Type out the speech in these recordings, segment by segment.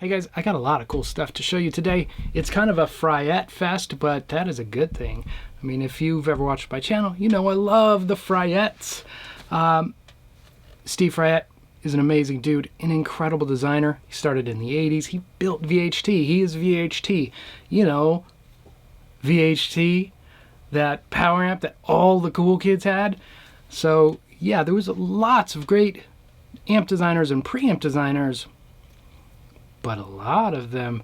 Hey guys, I got a lot of cool stuff to show you today. It's kind of a Fryette fest, but that is a good thing. I mean, if you've ever watched my channel, you know I love the Fryettes. Steve Fryette is an amazing dude, an incredible designer. He started in the 80s. He built VHT. He is VHT. You know, VHT, that power amp that all the cool kids had. So yeah, there was lots of great amp designers and preamp designers, but a lot of them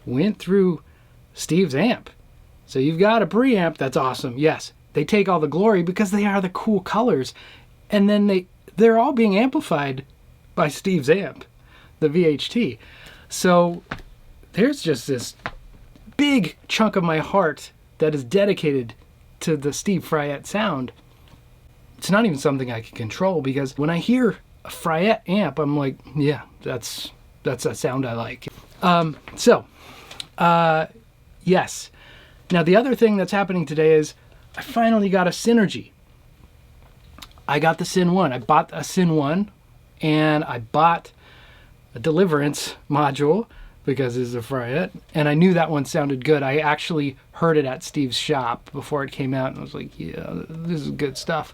went through Steve's amp. So you've got a preamp that's awesome. Yes, they take all the glory because they are the cool colors, and then they're all being amplified by Steve's amp, the VHT. So there's just this big chunk of my heart that is dedicated to the Steve Fryette sound. It's not even something I can control, because when I hear a Fryette amp, I'm like, yeah, that's a sound I like. Yes. Now the other thing that's happening today is I finally got a Synergy. I got the Syn 1. I bought a Syn 1, and I bought a Deliverance module because it's a Fryette, and I knew that one sounded good. I actually heard it at Steve's shop before it came out, and I was like, yeah, this is good stuff.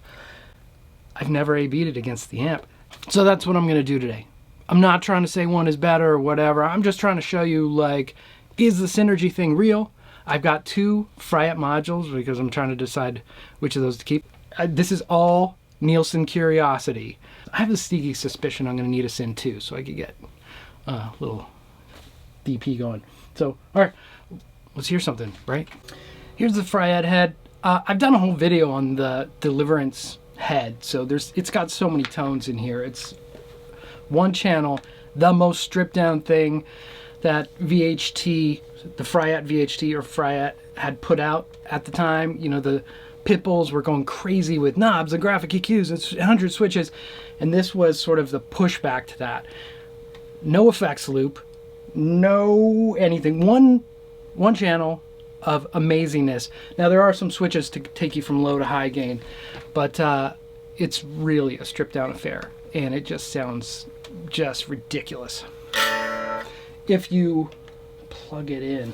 I've never A/B'd it against the amp. So that's what I'm going to do today. I'm not trying to say one is better or whatever. I'm just trying to show you, like, is the Synergy thing real? I've got 2 Fryette modules because I'm trying to decide which of those to keep. This is all Nielsen curiosity. I have a sneaky suspicion I'm going to need a Syn 2 so I could get a little DP going. So, all right, let's hear something, right? Here's the Fryette head. I've done a whole video on the Deliverance head, so it's got so many tones in here. It's one channel, the most stripped down thing that VHT, the Fryette VHT or Fryette had put out at the time. You know, the Pitbulls were going crazy with knobs and graphic EQs and 100 switches, and this was sort of the pushback to that. No effects loop, no anything. One channel of amazingness. Now there are some switches to take you from low to high gain, but it's really a stripped down affair, and it just sounds just ridiculous. If you plug it in,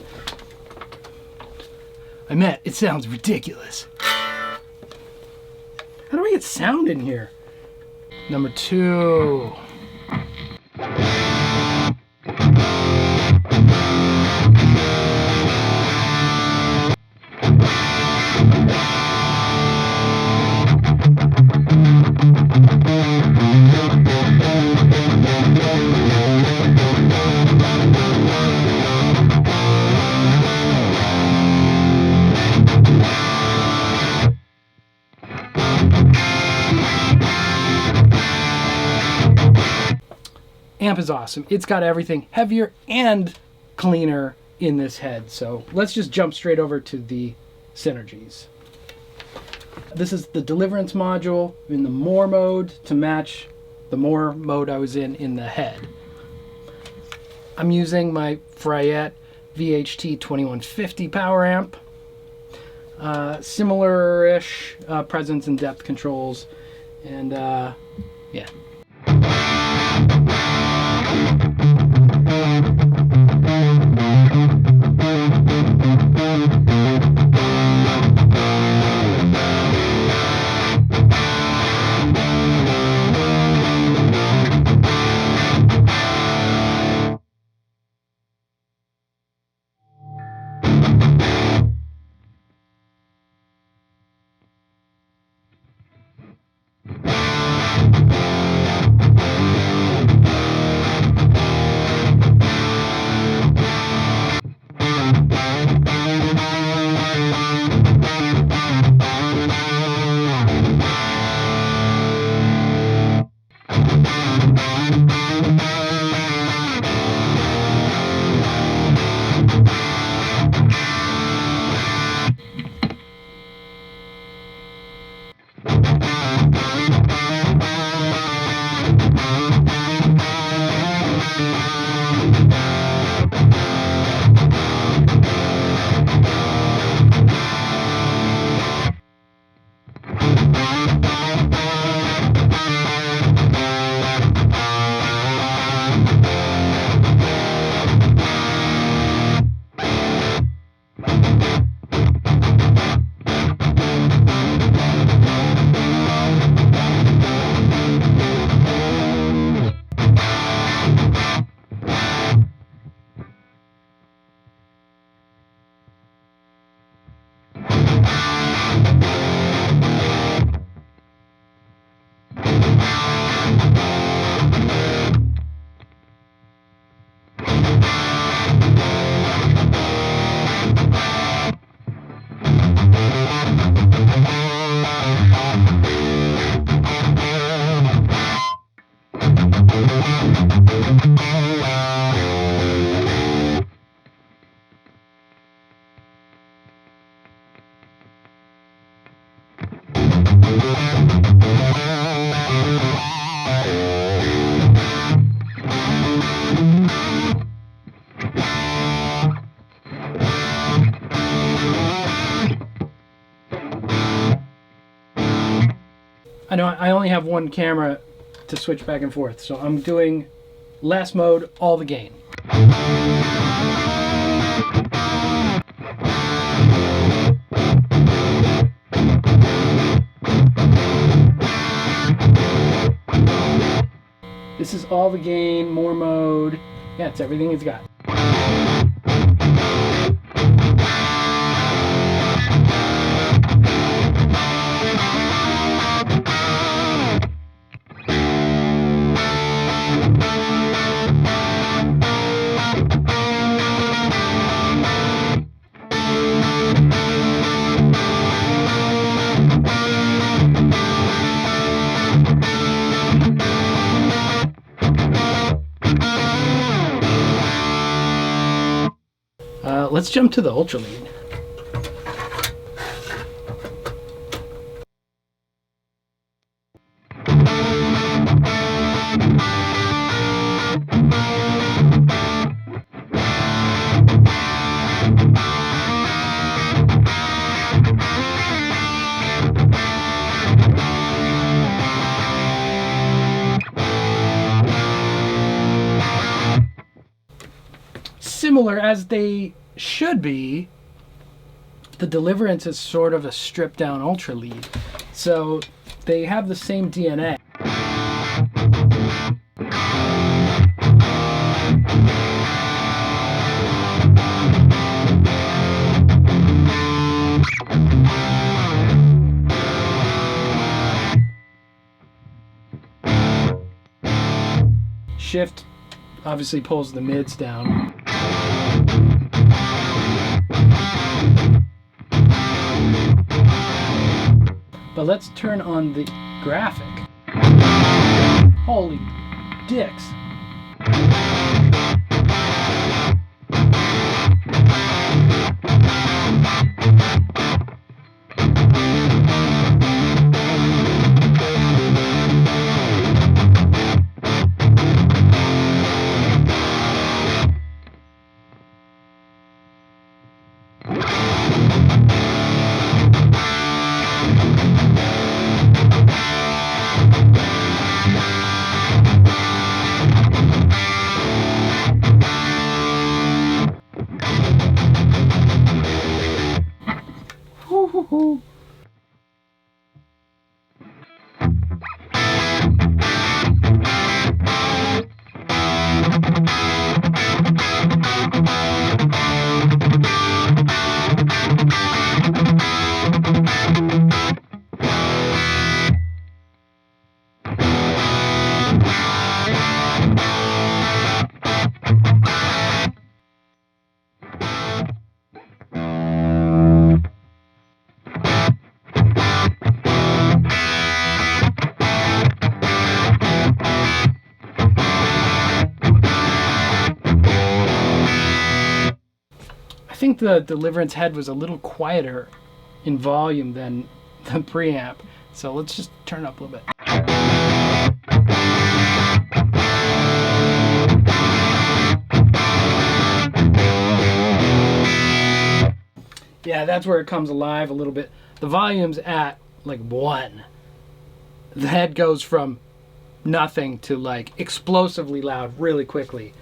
it sounds ridiculous. How do I get sound in here? Number 2. Amp is awesome. It's got everything heavier and cleaner in this head. So let's just jump straight over to the Synergies. This is the Deliverance module in the More mode to match the More mode I was in the head. I'm using my Fryette VHT 2150 power amp. Similar-ish presence and depth controls, and yeah. I know I only have one camera to switch back and forth, so I'm doing last mode, all the gain. This is all the gain, more mode. Yeah, it's everything it's got. Let's jump to the Ultra Lead. Similar as they should be, the Deliverance is sort of a stripped down Ultra Lead. So they have the same DNA. Shift obviously pulls the mids down. But let's turn on the graphic. Holy dicks. I think the Deliverance head was a little quieter in volume than the preamp, so let's just turn it up a little bit. Yeah, that's where it comes alive a little bit. The volume's at like 1. The head goes from nothing to like explosively loud really quickly.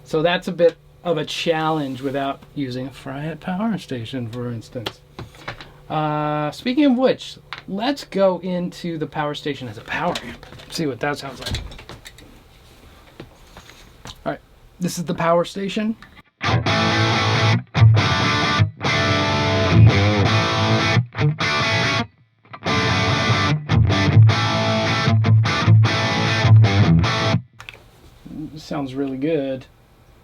So that's a bit of a challenge without using a Fryette power station, for instance. Speaking of which, let's go into the power station as a power amp. See what that sounds like. All right, this is the power station. This sounds really good.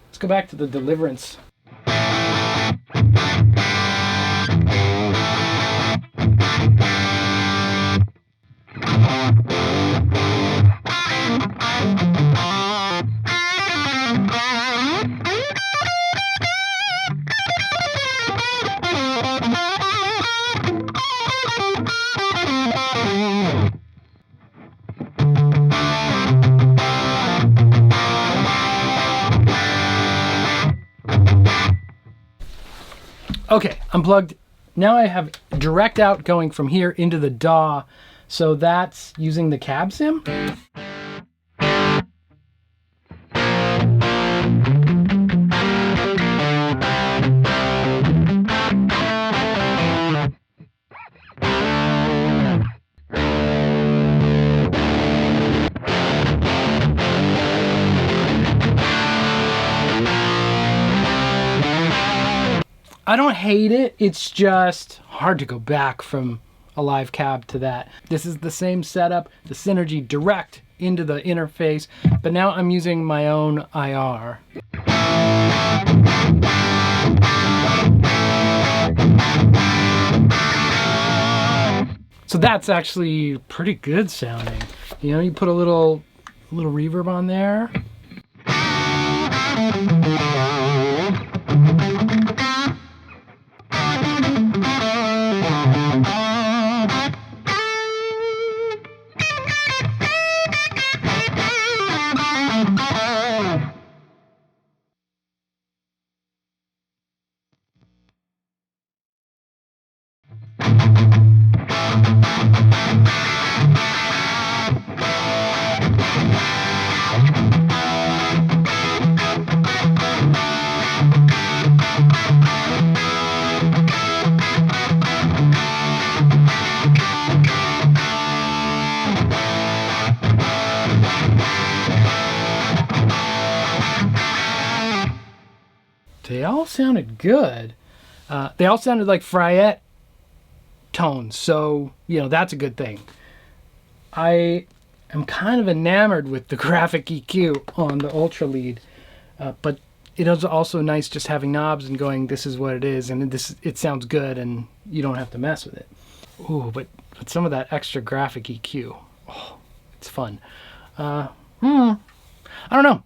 Let's go back to the Deliverance. Okay, unplugged. Now I have direct out going from here into the DAW So that's using the cab sim. I don't hate it, it's just hard to go back from a live cab to that. This is the same setup, the Synergy direct into the interface, but now I'm using my own IR. So that's actually pretty good sounding. You know, you put a little reverb on there. They all sounded good. They all sounded like Fryette tones, so, you know, that's a good thing. I am kind of enamored with the graphic EQ on the Ultra Lead, but it is also nice just having knobs and going, this is what it is, and it sounds good, and you don't have to mess with it. Ooh, but some of that extra graphic EQ, oh, it's fun. I don't know.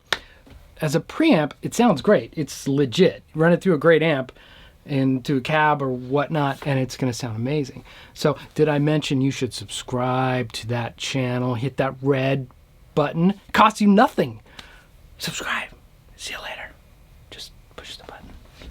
As a preamp, it sounds great. It's legit. Run it through a great amp into a cab or whatnot, and it's going to sound amazing. So, did I mention you should subscribe to that channel? Hit that red button. It costs you nothing. Subscribe. See you later.